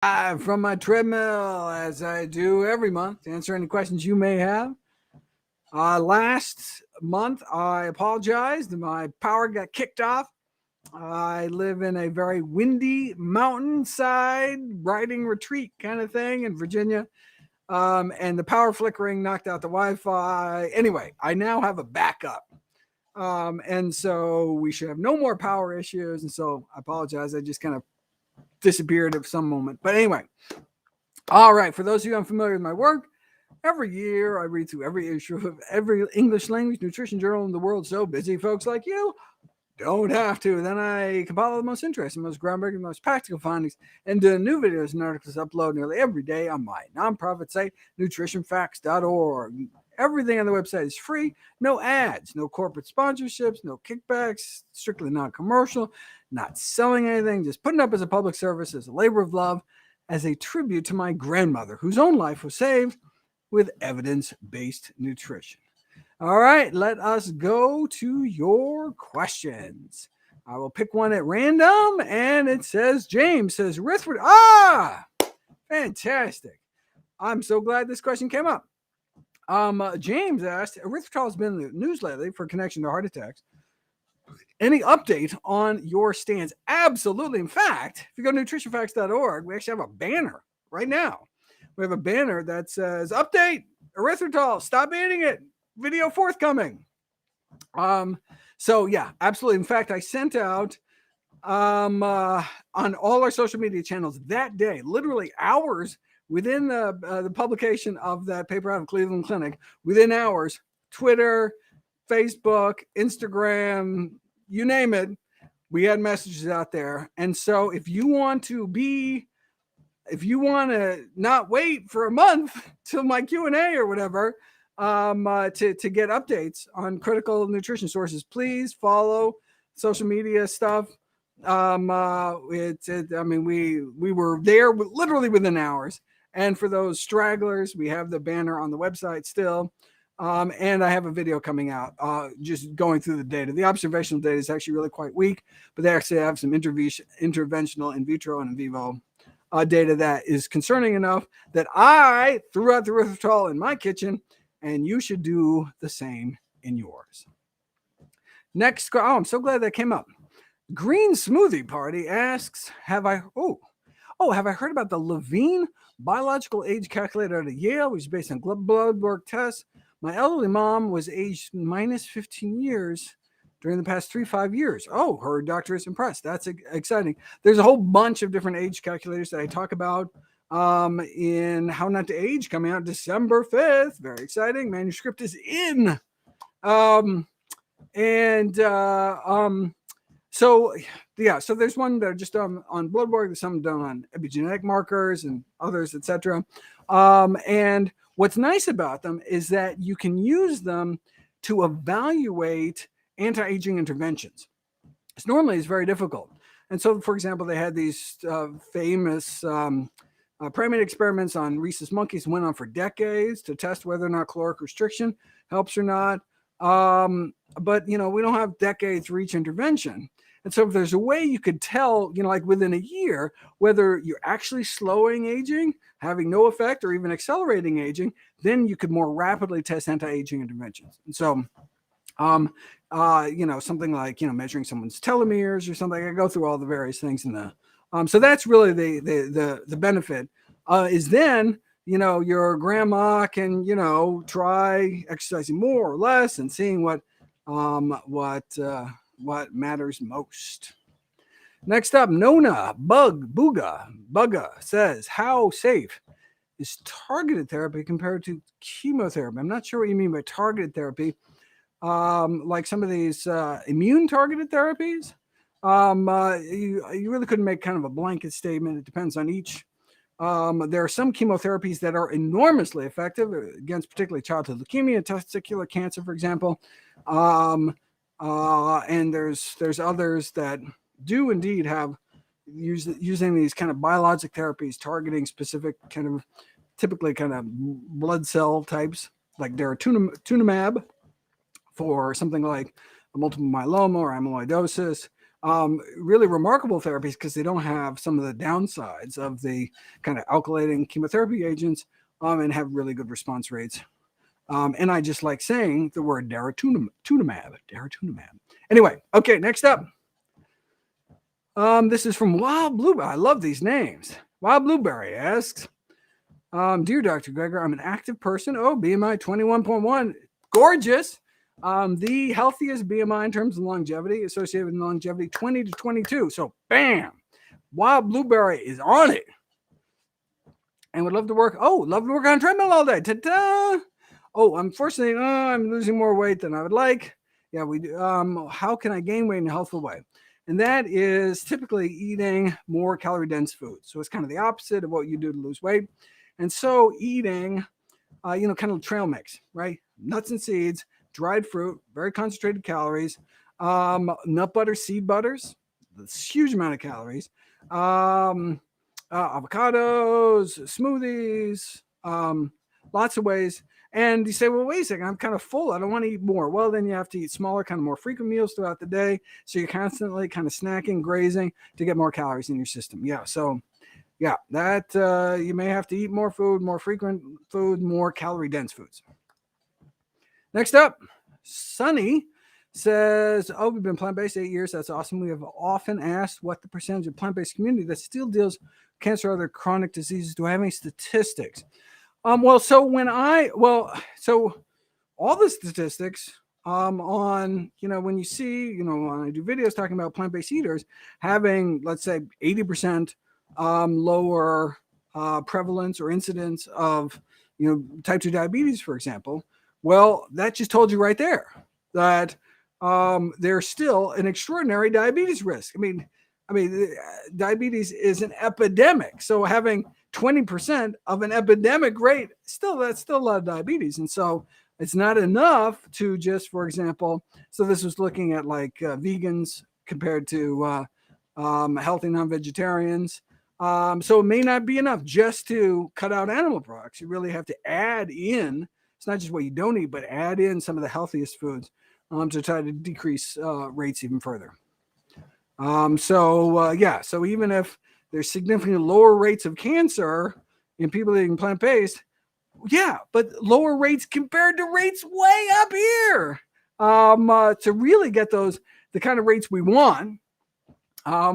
From my treadmill, as I do every month, to answer any questions you may have. Last month, I apologized. My power got kicked off. I live in a very windy mountainside riding retreat kind of thing in Virginia. And the power flickering knocked out the Wi-Fi. Anyway, I now have a backup. And so we should have no more power issues. And so I apologize. I just kind of disappeared at some moment. But anyway, all right. For those of you unfamiliar with my work, every year I read through every issue of every English language nutrition journal in the world. So busy folks like you don't have to. Then I compile the most interesting, most groundbreaking, most practical findings into new videos and articles upload nearly every day on my nonprofit site, nutritionfacts.org. Everything on the website is free, no ads, no corporate sponsorships, no kickbacks, strictly non-commercial, not selling anything, just putting up as a public service, as a labor of love, as a tribute to my grandmother, whose own life was saved with evidence-based nutrition. All right, let us go to your questions. I will pick one at random, and it says, James says, Erythritol. Fantastic. I'm so glad this question came up. James asked, erythritol has been in the news lately for connection to heart attacks. Any update on your stance? Absolutely. In fact, if you go to nutritionfacts.org, we actually have a banner right now. We have a banner that says, update, erythritol, stop eating it, video forthcoming. So yeah, absolutely. In fact, I sent out on all our social media channels that day, literally hours within the publication of that paper out of Cleveland Clinic, within hours, Twitter, Facebook, Instagram, you name it, we had messages out there. And so if you want to not wait for a month till my Q&A or whatever, to get updates on critical nutrition sources, please follow social media stuff. I mean, we were there literally within hours. And for those stragglers, we have the banner on the website still. And I have a video coming out just going through the data. The observational data is actually really quite weak, but they actually have some interventional in vitro and in vivo data that is concerning enough that I threw out the erythritol in my kitchen, and you should do the same in yours. Next, I'm so glad that came up. Green Smoothie Party asks, have I heard about the Levine Biological Age Calculator out of Yale, which is based on bloodwork tests? My elderly mom was aged minus 15 years during the past 3-5 years. Oh, her doctor is impressed. That's exciting. There's a whole bunch of different age calculators that I talk about in How Not to Age, coming out December 5th. Very exciting. Manuscript is in. So there's one that are just on blood work. There's some done on epigenetic markers and others, etc. And what's nice about them is that you can use them to evaluate anti-aging interventions. It's normally very difficult. And so, for example, they had these famous primate experiments on rhesus monkeys, went on for decades to test whether or not caloric restriction helps or not. But, we don't have decades for each intervention. And so if there's a way you could tell, like within a year, whether you're actually slowing aging, having no effect, or even accelerating aging, then you could more rapidly test anti-aging interventions. And so, something like, measuring someone's telomeres or something, I go through all the various things in the, so that's really the benefit, is then, your grandma can, try exercising more or less and seeing what matters most. Next up, Nona Bugga says, how safe is targeted therapy compared to chemotherapy? I'm not sure what you mean by targeted therapy. Like some of these immune targeted therapies, you really couldn't make kind of a blanket statement. It depends on each. There are some chemotherapies that are enormously effective against particularly childhood leukemia, testicular cancer, for example. And there's others that do indeed have using these kind of biologic therapies targeting specific typically blood cell types, like daratumumab for something like multiple myeloma or amyloidosis, really remarkable therapies because they don't have some of the downsides of the kind of alkylating chemotherapy agents, and have really good response rates. And I just like saying the word daratumumab. Anyway, okay, next up. This is from Wild Blueberry. I love these names. Wild Blueberry asks, Dear Dr. Greger, I'm an active person. Oh, BMI 21.1. Gorgeous. The healthiest BMI in terms of longevity, associated with longevity, 20 to 22. So, bam. Wild Blueberry is on it. And would love to work. Love to work on a treadmill all day. Ta-da! Oh, unfortunately, I'm losing more weight than I would like. Yeah, we do. How can I gain weight in a healthful way? And that is typically eating more calorie-dense foods. So it's kind of the opposite of what you do to lose weight. And so eating, kind of trail mix, right? Nuts and seeds, dried fruit, very concentrated calories, nut butter, seed butters, this huge amount of calories, avocados, smoothies, lots of ways. And you say, well, wait a second, I'm kind of full. I don't want to eat more. Well, then you have to eat smaller, kind of more frequent meals throughout the day. So you're constantly kind of snacking, grazing to get more calories in your system. Yeah. So yeah, that you may have to eat more food, more frequent food, more calorie dense foods. Next up, Sunny says, we've been plant-based 8 years. That's awesome. We have often asked what the percentage of plant-based community that still deals with cancer or other chronic diseases. Do I have any statistics? So all the statistics on, when you see, when I do videos talking about plant-based eaters having, let's say, 80% lower prevalence or incidence of, type 2 diabetes, for example. Well, that just told you right there that there's still an extraordinary diabetes risk. I mean, diabetes is an epidemic. So having 20% of an epidemic rate, that's still a lot of diabetes. And so it's not enough to just, for example, so this was looking at like vegans compared to healthy non-vegetarians. So it may not be enough just to cut out animal products. You really have to add in, it's not just what you don't eat, but add in some of the healthiest foods to try to decrease rates even further. So even if there's significantly lower rates of cancer in people eating plant-based, but lower rates compared to rates way up here to really get the kind of rates we want,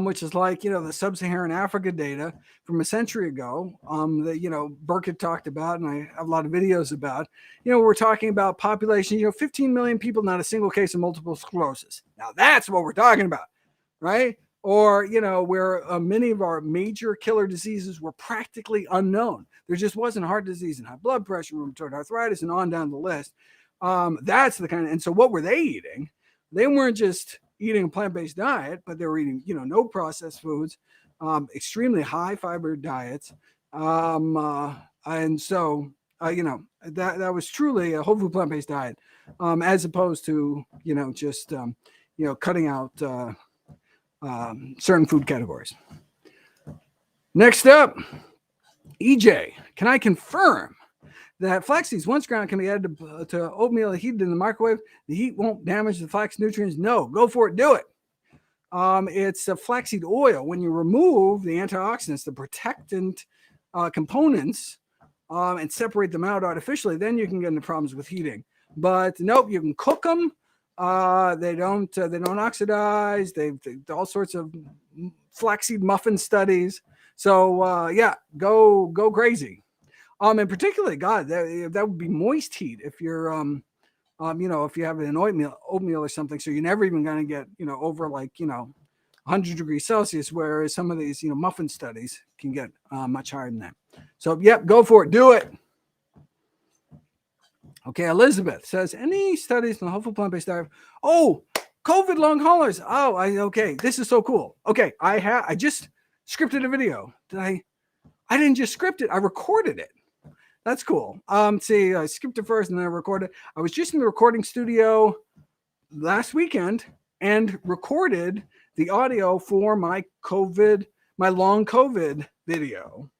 which is like, the sub-Saharan Africa data from a century ago that, Burkett talked about, and I have a lot of videos about, we're talking about population, 15 million people, not a single case of multiple sclerosis. Now that's what we're talking about. Right? Or, where many of our major killer diseases were practically unknown. There just wasn't heart disease and high blood pressure, rheumatoid arthritis, and on down the list. That's the kind of, and so what were they eating? They weren't just eating a plant-based diet, but they were eating, no processed foods, extremely high fiber diets. And so, that was truly a whole food plant-based diet, as opposed to, just, cutting out, certain food categories. Next up, EJ, can I confirm that flax seeds, once ground, can be added to oatmeal heated in the microwave? The heat won't damage the flax nutrients? No, go for it, do it. It's a flaxseed oil. When you remove the antioxidants, the protectant components, and separate them out artificially, then you can get into problems with heating. But nope, you can cook them. They don't oxidize. They've all sorts of flaxseed muffin studies. So go crazy. And particularly, God, that would be moist heat if you're if you have an oatmeal or something. So you're never even going to get over 100 degrees Celsius, whereas some of these muffin studies can get much higher than that. So go for it, do it. Okay, Elizabeth says, any studies on the whole plant-based diet? Oh, COVID long haulers. Oh, okay. This is so cool. Okay, I just scripted a video. I didn't just script it. I recorded it. That's cool. See, I skipped it first and then I recorded. I was just in the recording studio last weekend and recorded the audio for my long COVID video.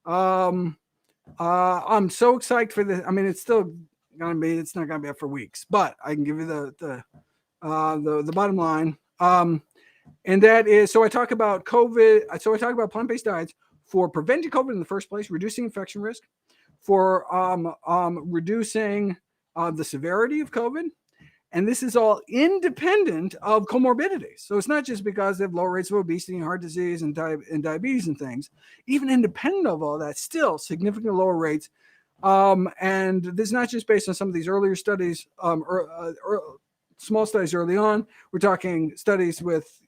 I'm so psyched for this. I mean, it's not gonna be up for weeks, but I can give you the bottom line. And that is, so I talk about COVID. So I talk about plant-based diets for preventing COVID in the first place, reducing infection risk, for reducing the severity of COVID. And this is all independent of comorbidities. So it's not just because they have low rates of obesity and heart disease and diabetes and things. Even independent of all that, still significantly lower rates. And this is not just based on some of these earlier studies, small studies early on. We're talking studies with,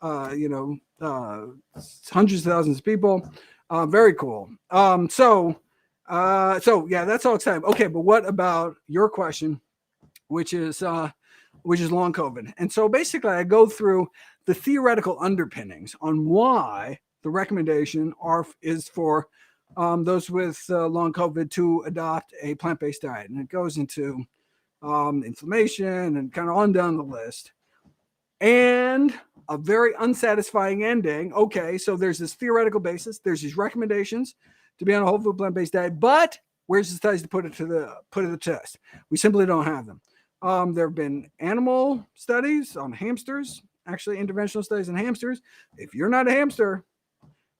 hundreds of thousands of people. Very cool. So yeah, that's all exciting. Okay, but what about your question, which is long COVID? And so basically, I go through the theoretical underpinnings on why the recommendation is for those with long COVID to adopt a plant-based diet, and it goes into inflammation and kind of on down the list. And a very unsatisfying ending. Okay, so there's this theoretical basis. There's these recommendations to be on a whole food plant-based diet, but where's the studies to put it to the test? We simply don't have them. There have been animal studies on hamsters, actually interventional studies on hamsters. If you're not a hamster,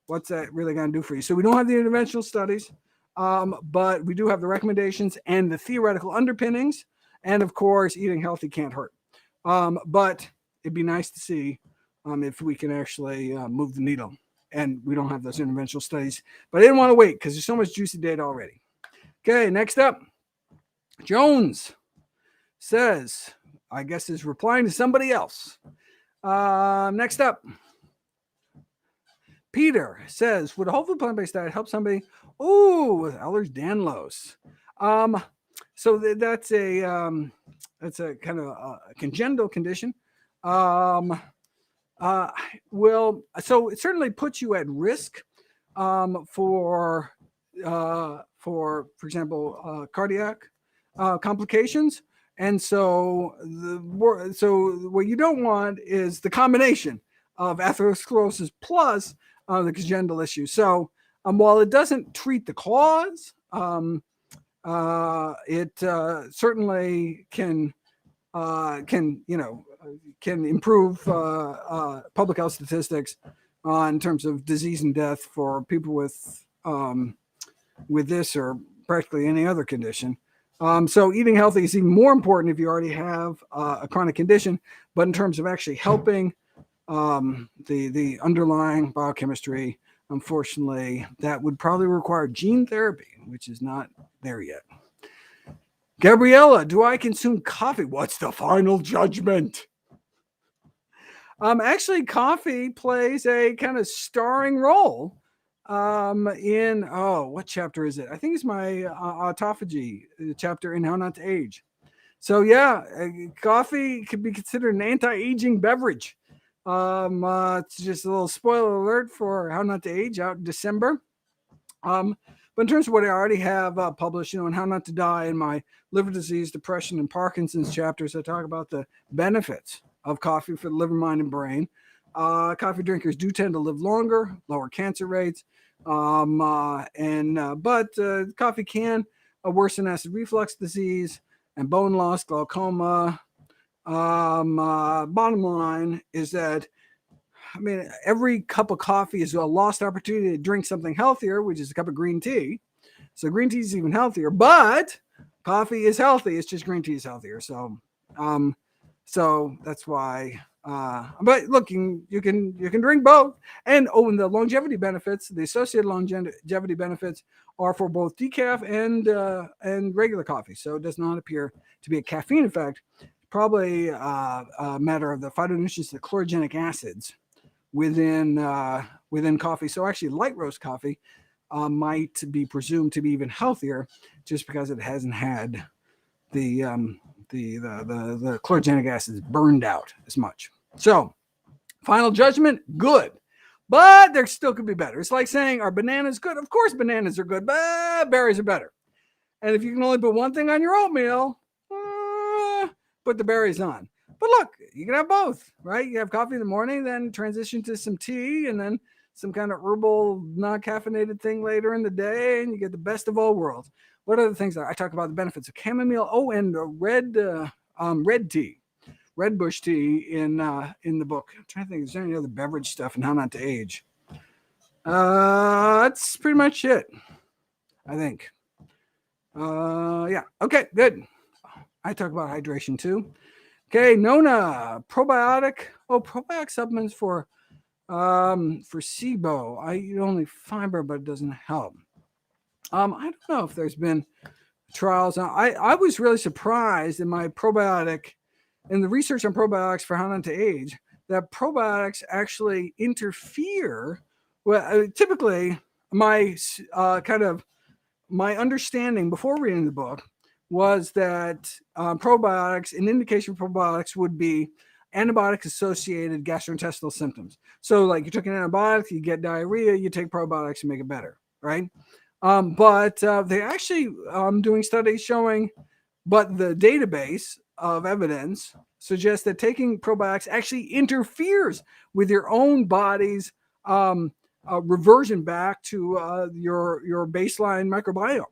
what's that really going to do for you? So we don't have the interventional studies, but we do have the recommendations and the theoretical underpinnings. And of course, eating healthy can't hurt. But it'd be nice to see if we can actually move the needle. And we don't have those interventional studies. But I didn't want to wait because there's so much juicy data already. Okay, next up, Jones says, I guess is replying to somebody else. Next up, Peter says, would a whole food plant-based diet help somebody with Ehlers-Danlos? So that's a kind of a congenital condition. So it certainly puts you at risk for example, cardiac complications. And so what you don't want is the combination of atherosclerosis plus the congenital issue. So while it doesn't treat the cause, it certainly can improve public health statistics in terms of disease and death for people with this or practically any other condition. So eating healthy is even more important if you already have a chronic condition. But in terms of actually helping the underlying biochemistry, unfortunately, that would probably require gene therapy, which is not there yet. Gabriella, do I consume coffee? What's the final judgment? Actually, coffee plays a kind of starring role in, what chapter is it? I think it's my autophagy chapter in How Not to Age. So yeah, coffee could be considered an anti-aging beverage. It's just a little spoiler alert for How Not to Age out in December. But in terms of what I already have published, in How Not to Die in my liver disease, depression, and Parkinson's chapters, I talk about the benefits of coffee for the liver, mind, and brain. Coffee drinkers do tend to live longer, lower cancer rates, but coffee can worsen acid reflux disease and bone loss, glaucoma. Bottom line is that, every cup of coffee is a lost opportunity to drink something healthier, which is a cup of green tea. So green tea is even healthier, but coffee is healthy. It's just green tea is healthier. So that's why. But look, you can drink both, and the longevity benefits, the associated longevity benefits, are for both decaf and regular coffee. So it does not appear to be a caffeine effect. Probably a matter of the phytonutrients, the chlorogenic acids within coffee. So actually, light roast coffee might be presumed to be even healthier, just because it hasn't had the chlorogenic acids burned out as much. So, final judgment, good. But there still could be better. It's like saying, are bananas good? Of course bananas are good, but berries are better. And if you can only put one thing on your oatmeal, put the berries on. But look, you can have both, right? You have coffee in the morning, then transition to some tea, and then some kind of herbal, non-caffeinated thing later in the day, and you get the best of all worlds. What are the things that I talk about? The benefits of chamomile, and red tea. red bush tea in the book. I'm trying to think, is there any other beverage stuff and how not to age? That's pretty much it, I think. Yeah. Okay, good. I talk about hydration too. Okay, Nona, probiotic. Oh, probiotic supplements for SIBO. I eat only fiber, but it doesn't help. I don't know if there's been trials. I was really surprised in my probiotic, in the research on probiotics for how not to age, that probiotics actually interfere. Well, typically my my understanding before reading the book was that probiotics, an indication for probiotics would be antibiotic associated gastrointestinal symptoms. So like you took an antibiotic, you get diarrhea, you take probiotics and make it better, right? But they actually doing studies showing, but the database of evidence suggests that taking probiotics actually interferes with your own body's reversion back to your baseline microbiome.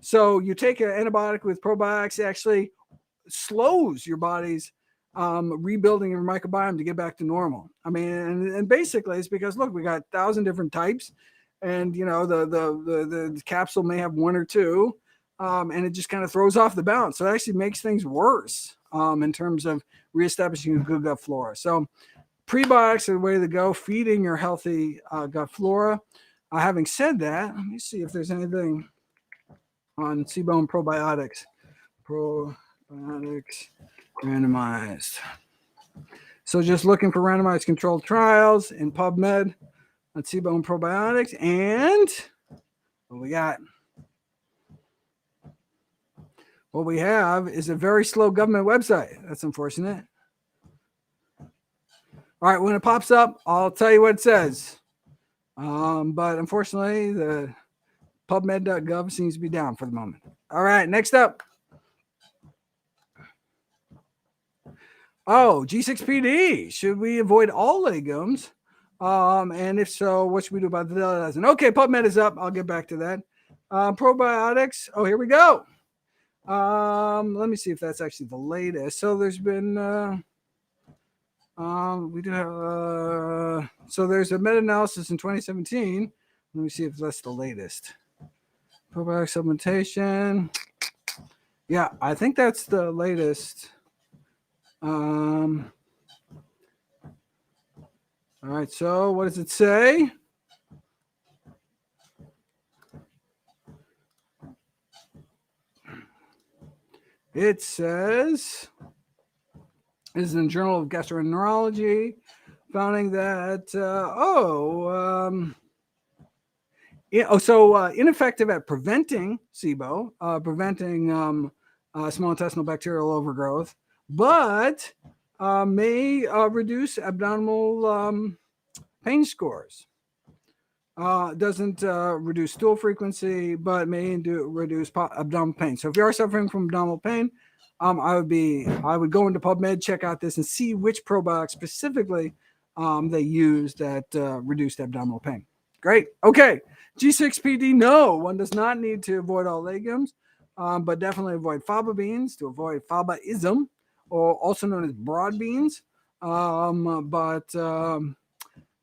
So you take an antibiotic with probiotics, it actually slows your body's rebuilding your microbiome to get back to normal. I mean, and basically it's because look, we got 1,000 different types, and you know the capsule may have one or two, and it just kind of throws off the balance. So it actually makes things worse in terms of reestablishing a good gut flora. So prebiotics are the way to go, feeding your healthy gut flora. Having said that, let me see if there's anything on SIBO and probiotics. Probiotics randomized. So just looking for randomized controlled trials in PubMed on SIBO and probiotics. And what we got? What we have is a very slow government website. That's unfortunate. All right, when it pops up, I'll tell you what it says. But unfortunately, the PubMed.gov seems to be down for the moment. All right, next up. Oh, G6PD. Should we avoid all legumes? And if so, what should we do about the dozen? Okay, PubMed is up. I'll get back to that. Probiotics. Oh, here we go. Let me see if that's actually the latest. So there's been we do have so there's a meta-analysis in 2017. Let me see if that's the latest. Probiotic supplementation. Yeah, I think that's the latest. All right, so what does it say? It says, this is in the Journal of Gastroenterology, finding that, ineffective at preventing SIBO, preventing small intestinal bacterial overgrowth, but may reduce abdominal pain scores. Doesn't reduce stool frequency, but may reduce abdominal pain. So if you are suffering from abdominal pain, I would go into PubMed, check out this, and see which probiotics specifically they use that reduced abdominal pain. Great. Okay. G6PD. No, one does not need to avoid all legumes, but definitely avoid faba beans to avoid fabaism, or also known as broad beans.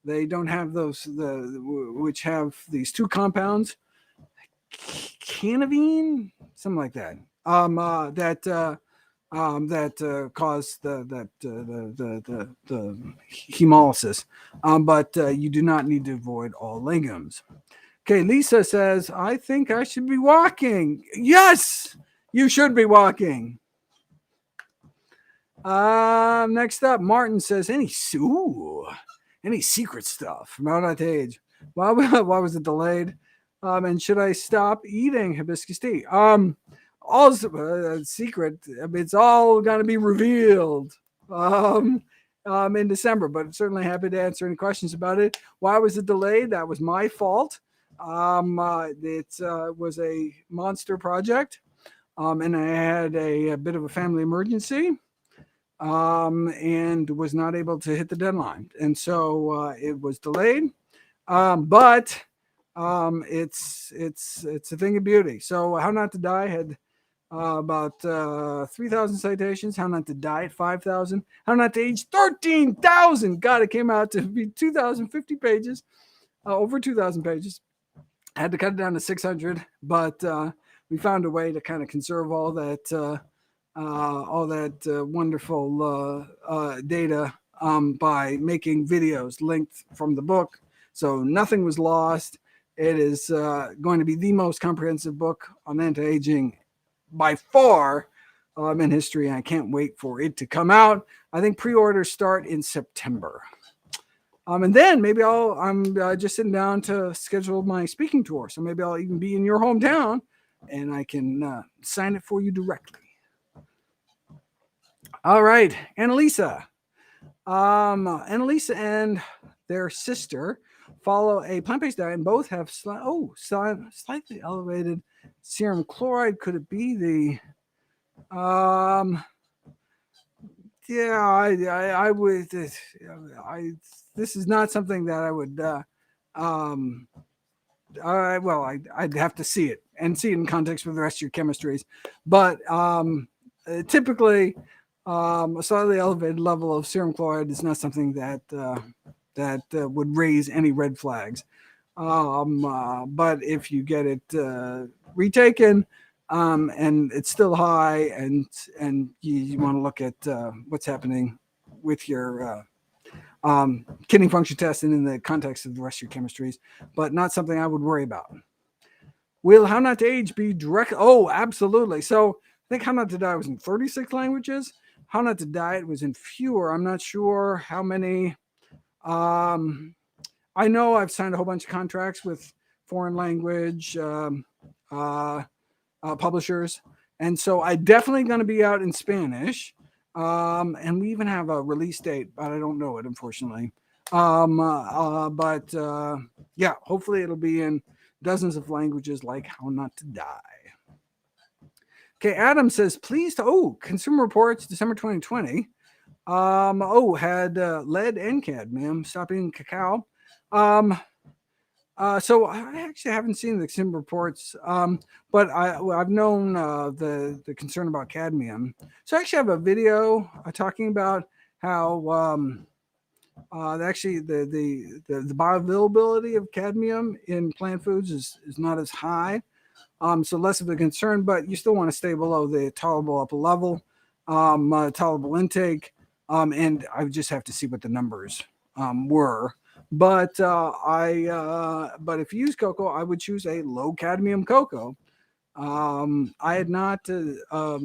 They don't have those, which have these two compounds, canavine, something like that, that cause the hemolysis. But you do not need to avoid all legumes. Okay, Lisa says, I think I should be walking. Yes, you should be walking. Next up, Martin says, any secret stuff from Out on Age? Why was it delayed? And should I stop eating hibiscus tea? All secret. I mean, it's all going to be revealed in December, but certainly happy to answer any questions about it. Why was it delayed? That was my fault. It was a monster project, and I had a bit of a family emergency. And was not able to hit the deadline, and so it was delayed. But it's a thing of beauty. So How Not to Die had about 3,000 citations. How Not to Diet, 5,000. How Not to Age, 13,000. God, it came out to be 2,050 pages, over 2,000 pages. I had to cut it down to 600, but we found a way to kind of conserve all that wonderful data by making videos linked from the book. So nothing was lost. It is going to be the most comprehensive book on anti-aging by far in history. And I can't wait for it to come out. I think pre-orders start in September. And then maybe I'm just sitting down to schedule my speaking tour. So maybe I'll even be in your hometown and I can sign it for you directly. All right, Annalisa. Annalisa and their sister follow a plant-based diet and both have slightly elevated serum chloride. Could it be the I would. This is not something that I would. I'd have to see it and see it in context with the rest of your chemistries, but typically, a slightly elevated level of serum chloride is not something that would raise any red flags. But if you get it retaken, and it's still high, and you want to look at what's happening with your kidney function test and in the context of the rest of your chemistries, but not something I would worry about. Will How Not to Age be direct? Oh, absolutely. So I think How Not to Die was in 36 languages. How Not to Diet was in fewer. I'm not sure how many. I know I've signed a whole bunch of contracts with foreign language publishers, and so I'm definitely going to be out in Spanish. And we even have a release date, but I don't know it, unfortunately. But yeah, hopefully it'll be in dozens of languages like How Not to Die. Okay, Adam says, please, Consumer Reports, December 2020. Had lead and cadmium. Stop eating cacao. So I actually haven't seen the Consumer Reports, but I've known the concern about cadmium. So I actually have a video talking about how actually the bioavailability of cadmium in plant foods is not as high. So less of a concern, but you still want to stay below the tolerable upper level, tolerable intake, and I would just have to see what the numbers were. But but if you use cocoa, I would choose a low cadmium cocoa. I had not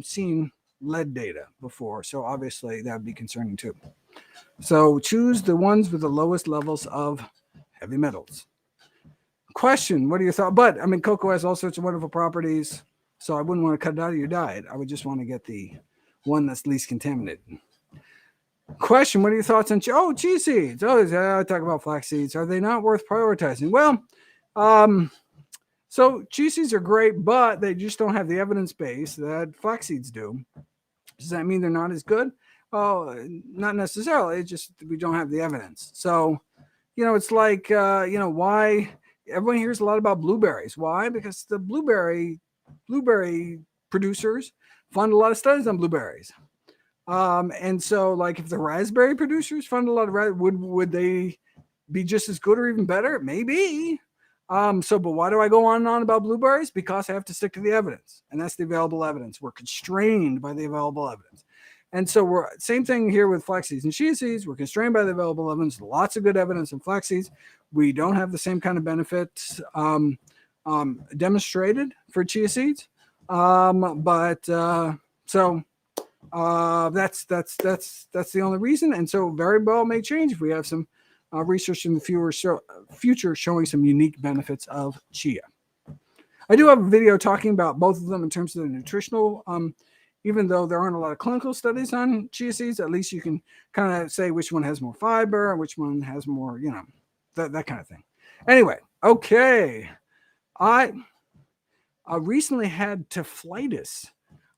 seen lead data before, so obviously that would be concerning too. So choose the ones with the lowest levels of heavy metals. Question, what are your thoughts? But I mean, cocoa has all sorts of wonderful properties, so I wouldn't want to cut it out of your diet. I would just want to get the one that's least contaminated. Question, what are your thoughts on chia seeds? I talk about flax seeds. Are they not worth prioritizing? Well, so chia seeds are great, but they just don't have the evidence base that flax seeds do. Does that mean they're not as good? Oh, not necessarily. It's just we don't have the evidence. So, it's like, why everyone hears a lot about blueberries. Why? Because the blueberry producers fund a lot of studies on blueberries. And so, like, if the raspberry producers fund a lot of would they be just as good or even better? Maybe. But why do I go on and on about blueberries? Because I have to stick to the evidence, and that's the available evidence. We're constrained by the available evidence. And so same thing here with flax seeds and chia seeds. We're constrained by the available evidence. Lots of good evidence in flax seeds. We don't have the same kind of benefits demonstrated for chia seeds. That's the only reason. And so very well may change if we have some research in the future showing some unique benefits of chia. I do have a video talking about both of them in terms of the nutritional. Even though there aren't a lot of clinical studies on chia seeds, at least you can kind of say which one has more fiber and which one has more, that kind of thing. Anyway, okay. I recently had typhlitis.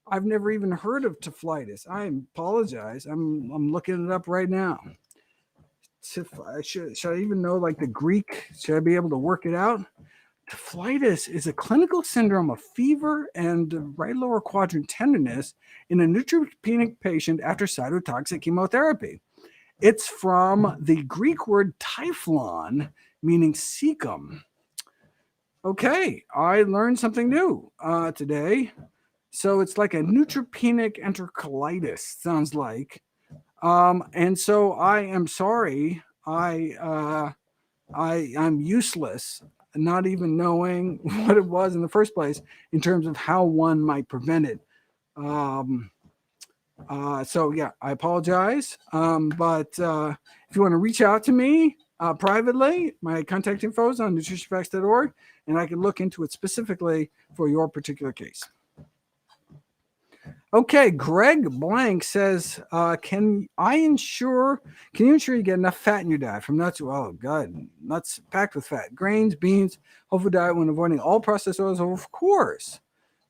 I've never even heard of typhlitis. I apologize. I'm looking it up right now. Should I even know like the Greek? Should I be able to work it out? Typhlitis is a clinical syndrome of fever and right lower quadrant tenderness in a neutropenic patient after cytotoxic chemotherapy. It's from the Greek word typhlon, meaning cecum. Okay, I learned something new today. So it's like a neutropenic enterocolitis, sounds like. And so I am sorry. I'm useless, not even knowing what it was in the first place in terms of how one might prevent it. So yeah, I apologize. But if you want to reach out to me privately, my contact info is on nutritionfacts.org, and I can look into it specifically for your particular case. Okay, Greg Blank says, can you ensure you get enough fat in your diet from nuts? Oh, God, nuts packed with fat, grains, beans, whole food diet when avoiding all processed oils, of course.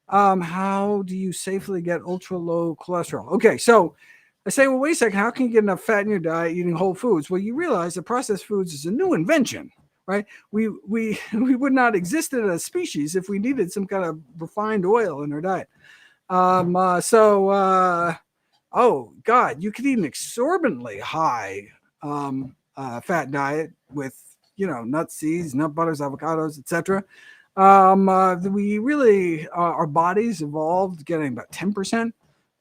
How do you safely get ultra low cholesterol? Okay, so I say, well, wait a second, how can you get enough fat in your diet eating whole foods? Well, you realize that processed foods is a new invention, right? We would not exist as a species if we needed some kind of refined oil in our diet. Oh God, you could eat an exorbitantly high fat diet with, nuts, seeds, nut butters, avocados, etc. We really, our bodies evolved getting about 10%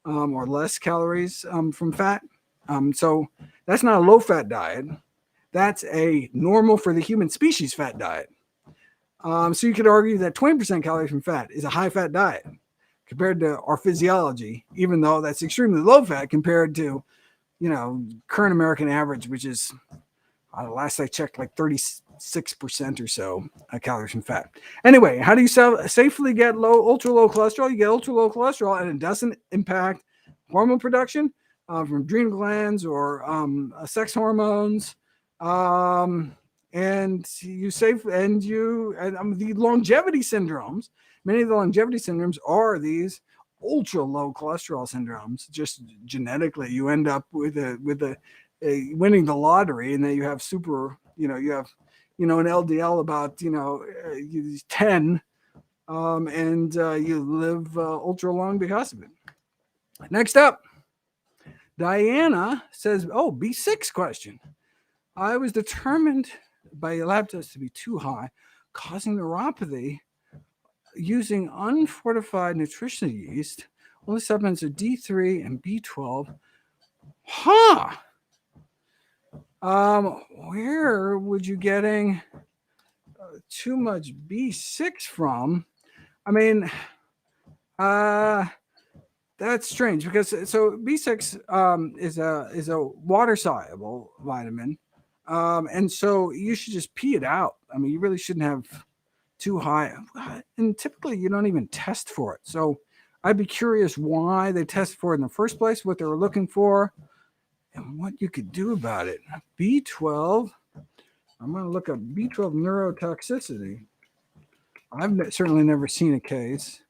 or less calories from fat. So that's not a low fat diet. That's a normal for the human species fat diet. So you could argue that 20% calories from fat is a high fat diet compared to our physiology, even though that's extremely low fat compared to, current American average, which is, last I checked, like 36% or so calories from fat. Anyway, how do you safely get ultra low cholesterol? You get ultra low cholesterol, and it doesn't impact hormone production from adrenal glands or sex hormones. And the longevity syndromes. Many of the longevity syndromes are these ultra low cholesterol syndromes. Just genetically, you end up with winning the lottery, and then you have you have an LDL about 10, and you live ultra long because of it. Next up, Diana says, "Oh, B6 question. I was determined by lab tests to be too high, causing neuropathy." Using unfortified nutritional yeast, only supplements are D3 and B12. Where would you getting too much B6 from? I mean, that's strange because B6 is a water soluble vitamin, and so you should just pee it out. I mean, you really shouldn't have too high, and typically you don't even test for it. So I'd be curious why they test for it in the first place, what they were looking for, and what you could do about it. B12, I'm going to look up B12 neurotoxicity. I've certainly never seen a case.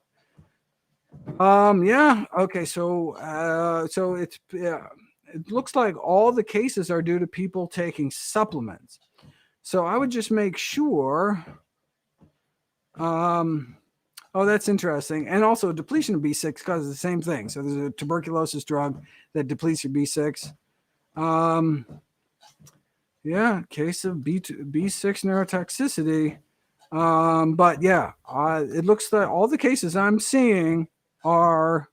Yeah, okay, so it looks like all the cases are due to people taking supplements. So I would just make sure. Oh, that's interesting. And also depletion of B6 causes the same thing. So there's a tuberculosis drug that depletes your B6. Yeah, case of B6 neurotoxicity. But yeah, it looks like all the cases I'm seeing are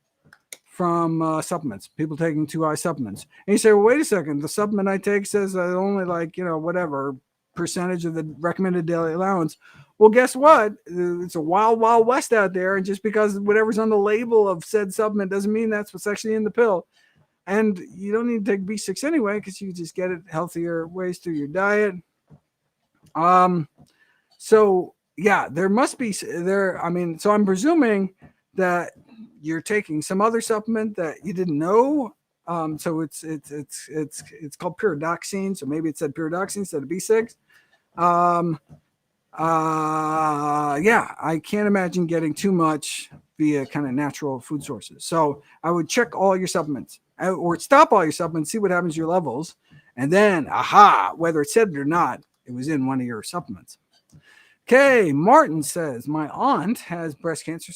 from supplements, people taking too high supplements. And you say, well, wait a second, the supplement I take says that only whatever percentage of the recommended daily allowance. Well, guess what? It's a wild, wild west out there. And just because whatever's on the label of said supplement doesn't mean that's what's actually in the pill. And you don't need to take B6 anyway, because you just get it healthier ways through your diet. So yeah, there must be there. I mean, so I'm presuming that you're taking some other supplement that you didn't know. So it's called pyridoxine. So maybe it said pyridoxine instead of B6. Yeah, I can't imagine getting too much via kind of natural food sources. So I would check all your supplements or stop all your supplements, see what happens to your levels. And then, whether it said it or not, it was in one of your supplements. Okay, Martin says, my aunt has breast cancer,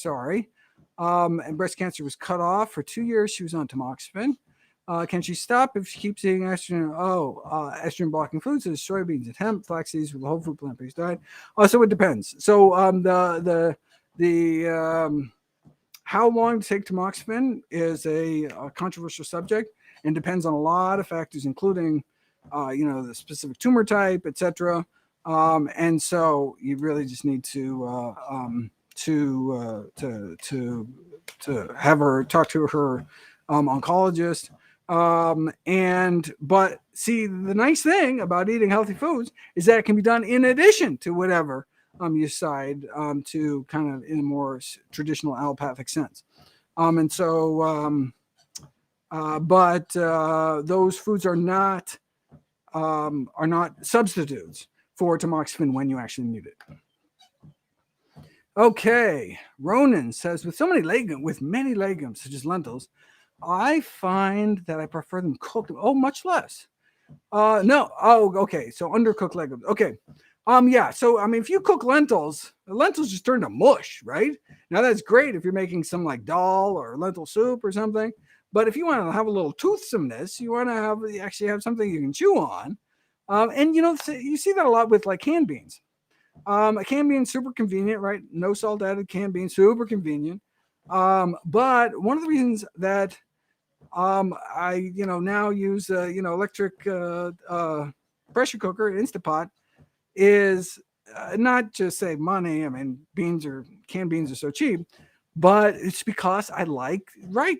and breast cancer was cut off. For 2 years, she was on tamoxifen. Can she stop if she keeps eating estrogen? Estrogen blocking foods, such as soybeans and hemp, flaxseeds with a whole food plant-based diet. So it depends. So how long to take tamoxifen is a controversial subject and depends on a lot of factors, including the specific tumor type, etc. And so you really just need to have her talk to her oncologist. But see, the nice thing about eating healthy foods is that it can be done in addition to whatever you decide to kind of in a more traditional allopathic sense. But those foods are not substitutes for tamoxifen when you actually need it. Okay, Ronan says, with many legumes such as lentils, I find that I prefer them cooked. Oh, much less. No. Oh, okay. So undercooked legumes. Okay. Yeah. So if you cook lentils, the lentils just turn to mush, right? Now that's great if you're making some like dal or lentil soup or something. But if you want to have a little toothsomeness, you want to actually have something you can chew on. And you see that a lot with like canned beans. A canned bean super convenient, right? No salt added canned bean, super convenient. But one of the reasons that I now use electric pressure cooker, Instant Pot, is not just save money. I mean, canned beans are so cheap, but it's because I like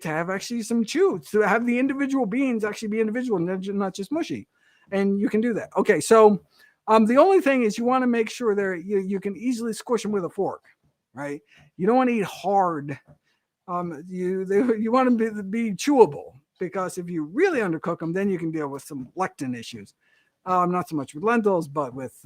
to have actually some chew, to have the individual beans actually be individual, not just mushy, and you can do that. Okay, so the only thing is you want to make sure you can easily squish them with a fork, right? You don't want to eat hard. You want them to be chewable, because if you really undercook them, then you can deal with some lectin issues. Not so much with lentils, but with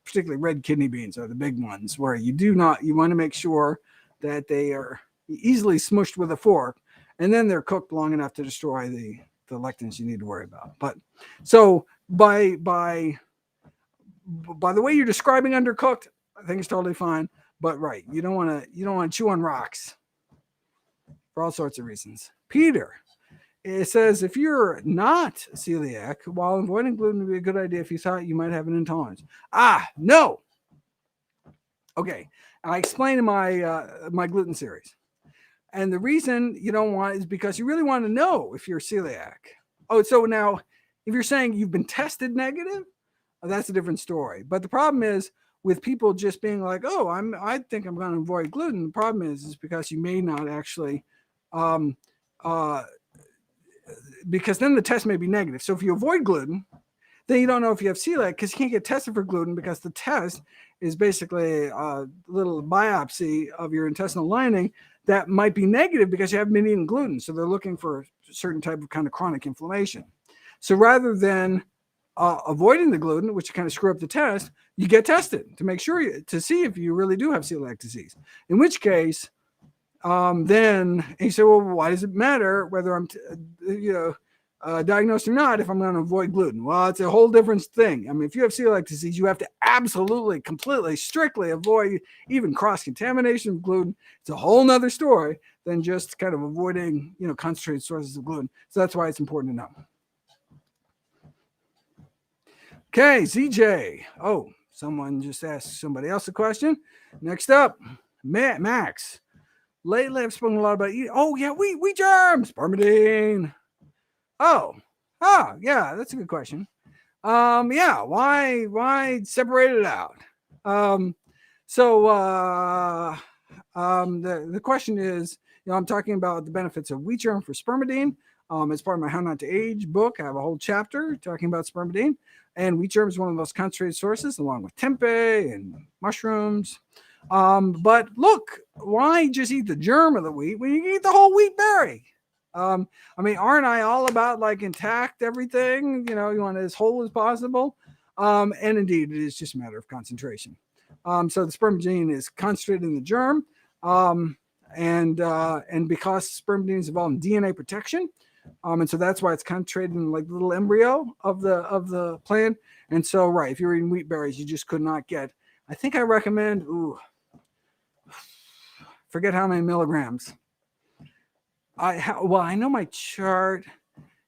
particularly red kidney beans are the big ones where you want to make sure that they are easily smushed with a fork, and then they're cooked long enough to destroy the lectins you need to worry about. But so by the way you're describing undercooked, I think it's totally fine. But right, you don't want to chew on rocks for all sorts of reasons. Peter, it says, if you're not celiac, while avoiding gluten would be a good idea if you thought you might have an intolerance. No. Okay, I explained in my gluten series, and the reason you don't want is because you really want to know if you're celiac. Oh, so now if you're saying you've been tested negative, that's a different story. But the problem is with people just being like, oh, I think I'm going to avoid gluten. The problem is because you may not actually. Because then the test may be negative. So if you avoid gluten, then you don't know if you have celiac, because you can't get tested for gluten, because the test is basically a little biopsy of your intestinal lining that might be negative because you haven't been eating gluten. So they're looking for a certain type of kind of chronic inflammation. So rather than avoiding the gluten, which kind of screw up the test, you get tested to make sure to see if you really do have celiac disease. In which case, then he said, well, why does it matter whether I'm, diagnosed or not if I'm going to avoid gluten? Well, it's a whole different thing. I mean, if you have celiac disease, you have to absolutely, completely, strictly avoid even cross-contamination of gluten. It's a whole nother story than just kind of avoiding, concentrated sources of gluten. So that's why it's important to know. Okay, ZJ. Oh, someone just asked somebody else a question. Next up, Max. Lately, I've spoken a lot about eating. Oh, yeah, wheat germs, spermidine. Yeah, that's a good question. Yeah, why separate it out? The question is, I'm talking about the benefits of wheat germ for spermidine. As part of my How Not to Age book, I have a whole chapter talking about spermidine. And wheat germ is one of the most concentrated sources, along with tempeh and mushrooms. But look, why just eat the germ of the wheat when you can eat the whole wheat berry? Aren't I all about like intact everything? You want it as whole as possible. And indeed, it is just a matter of concentration. So the spermidine is concentrated in the germ. And because spermidine is involved in DNA protection, and so that's why it's concentrated in like the little embryo of the plant. And so, right, if you're eating wheat berries, you just could not get I think I recommend, forget how many milligrams. I know my chart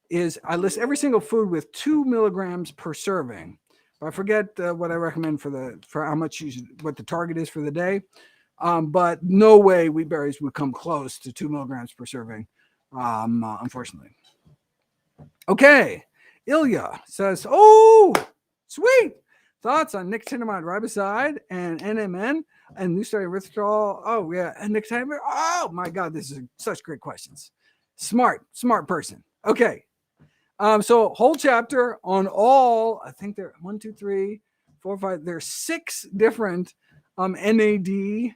is I list every single food with 2 milligrams per serving. I forget what I recommend for how much what the target is for the day. But no way wheat berries would come close to 2 milligrams per serving, unfortunately. Okay, Ilya says, "Oh, sweet thoughts on nicotinamide riboside and NMN and new study erythritol. Oh yeah, and nicotinamide. Oh my God, this is such great questions. Smart person. Okay, so whole chapter on all. I think there 1, 2, 3, 4, 5. There's 6 different NAD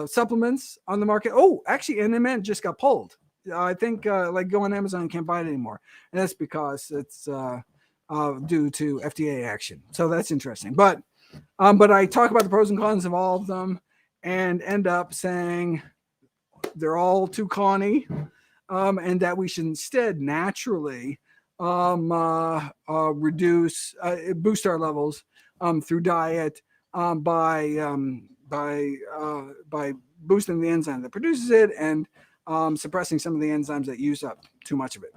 supplements on the market. Oh, actually, NMN just got pulled. I think like go on Amazon, you can't buy it anymore, and that's because it's due to FDA action. So that's interesting. But I talk about the pros and cons of all of them, and end up saying they're all too conny, and that we should instead naturally reduce, boost our levels through diet by boosting the enzyme that produces it and suppressing some of the enzymes that use up too much of it.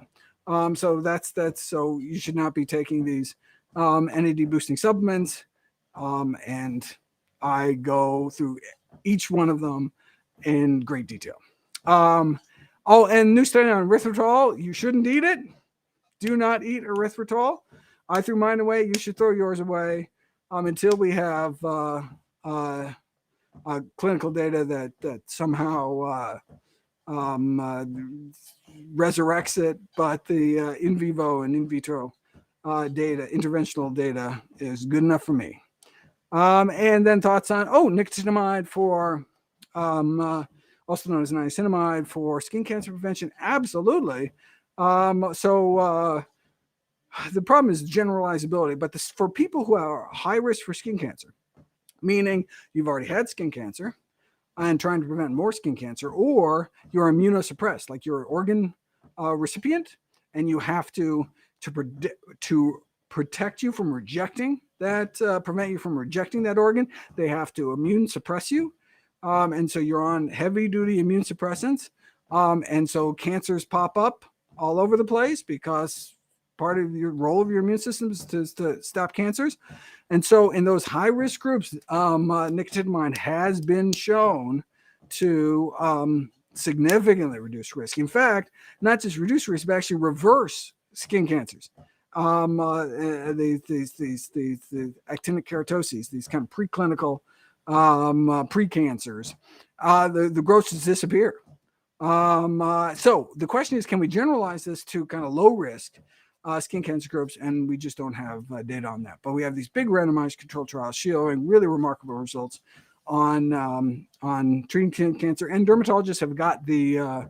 So that's so you should not be taking these NAD boosting supplements. And I go through each one of them in great detail. And new study on erythritol, you shouldn't eat it. Do not eat erythritol. I threw mine away. You should throw yours away until we have clinical data that somehow resurrects it. But the in vivo and in vitro data, interventional data, is good enough for me. And then thoughts on nicotinamide for also known as niacinamide for skin cancer prevention. Absolutely. The problem is generalizability, but for people who are high risk for skin cancer, meaning you've already had skin cancer and trying to prevent more skin cancer, or you're immunosuppressed, like you're an organ recipient, and you have to protect you from rejecting that, prevent you from rejecting that organ, they have to immune suppress you. And so you're on heavy duty immune suppressants. And so cancers pop up all over the place because part of your role of your immune system is to stop cancers. And so in those high risk groups, nicotinamide has been shown to significantly reduce risk. In fact, not just reduce risk, but actually reverse skin cancers. These actinic keratoses, these kind of preclinical precancers, the growths disappear. So the question is, can we generalize this to kind of low risk skin cancer groups? And we just don't have data on that. But we have these big randomized controlled trials showing really remarkable results on treating skin cancer. And dermatologists have got the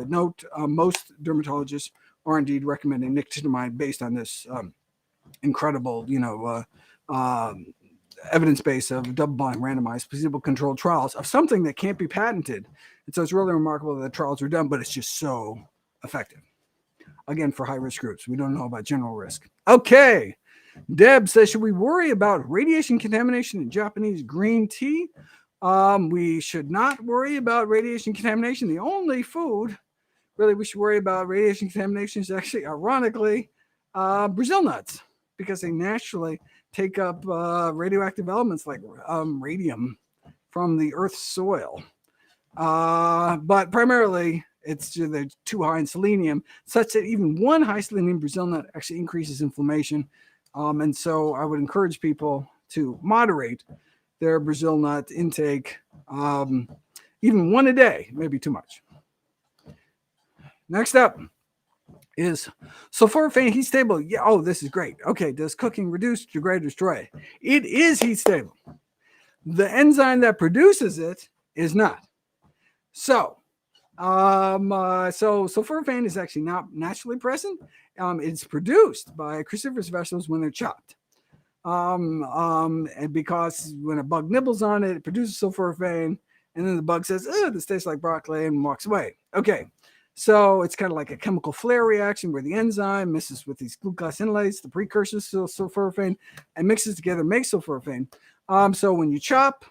note. Most dermatologists are indeed recommending nicotinamide based on this incredible, evidence base of double-blind, randomized, placebo-controlled trials of something that can't be patented. And so it's really remarkable that the trials are done, but it's just so effective. Again, for high-risk groups. We don't know about general risk. Okay. Deb says, should we worry about radiation contamination in Japanese green tea? We should not worry about radiation contamination. The only food really we should worry about radiation contamination is actually, ironically, Brazil nuts, because they naturally take up radioactive elements like radium from the Earth's soil. But primarily, they're too high in selenium, such that even one high selenium Brazil nut actually increases inflammation. And so I would encourage people to moderate their Brazil nut intake. Even one a day may be too much. Next up is sulforaphane heat stable. Yeah, this is great. Okay, does cooking reduce, degrade, or destroy? It is heat stable. The enzyme that produces it is not. So sulforaphane is actually not naturally present. It's produced by cruciferous vegetables when they're chopped. And because when a bug nibbles on it, it produces sulforaphane, and then the bug says, "Oh, this tastes like broccoli," and walks away. Okay. So it's kind of like a chemical flare reaction where the enzyme messes with these glucosinolates, the precursors to sulforaphane, and mixes together, makes sulforaphane. So when you chop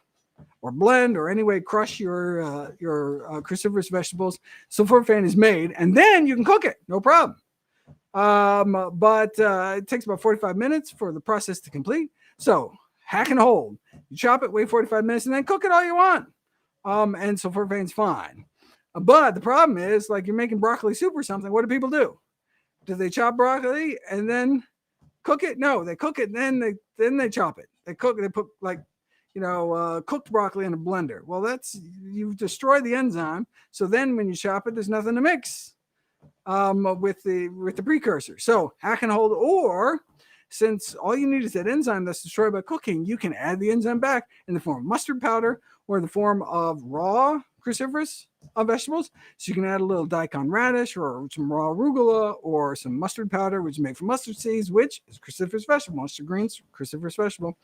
or blend or anyway crush your cruciferous vegetables, sulforaphane is made, and then you can cook it, no problem. But it takes about 45 minutes for the process to complete. So hack and hold. You chop it, wait 45 minutes, and then cook it all you want. And sulforaphane's fine. But the problem is, like, you're making broccoli soup or something. What do people do? Do they chop broccoli and then cook it? No, they cook it and then they chop it. They put like, cooked broccoli in a blender. Well, you've destroyed the enzyme. So then when you chop it, there's nothing to mix with the precursor. So hack and hold, or since all you need is that enzyme that's destroyed by cooking, you can add the enzyme back in the form of mustard powder or in the form of raw cruciferous vegetables. So you can add a little daikon radish or some raw arugula or some mustard powder, which is made from mustard seeds, which is cruciferous vegetable, mustard greens, cruciferous vegetable,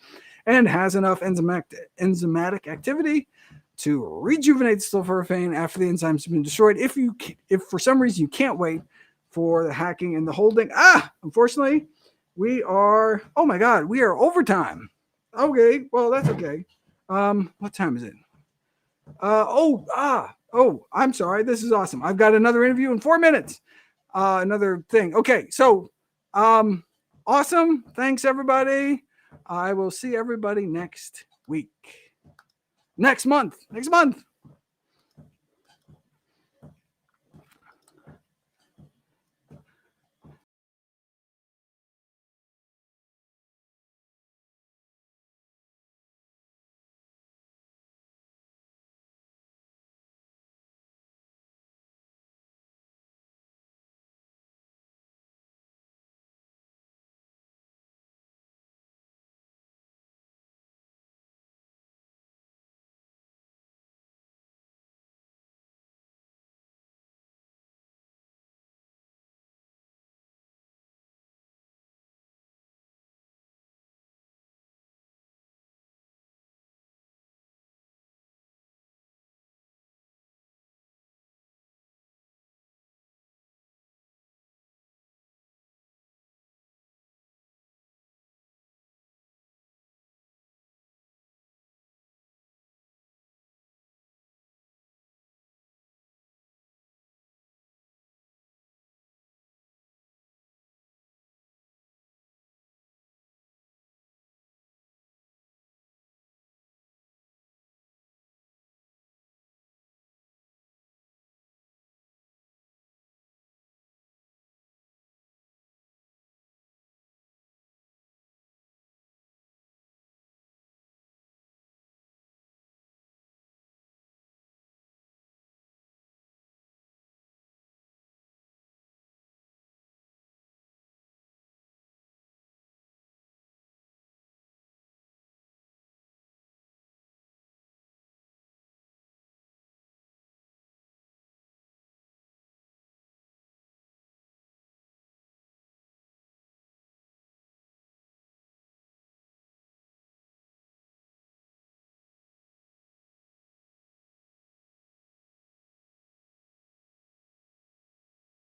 and has enough enzymatic activity to rejuvenate the sulforaphane after the enzymes have been destroyed. If for some reason you can't wait for the hacking and the holding, unfortunately, we are overtime. Okay, well, that's okay. What time is it? I'm sorry. This is awesome. I've got another interview in 4 minutes. Another thing. Okay, so awesome. Thanks, everybody. I will see everybody next week. Next month.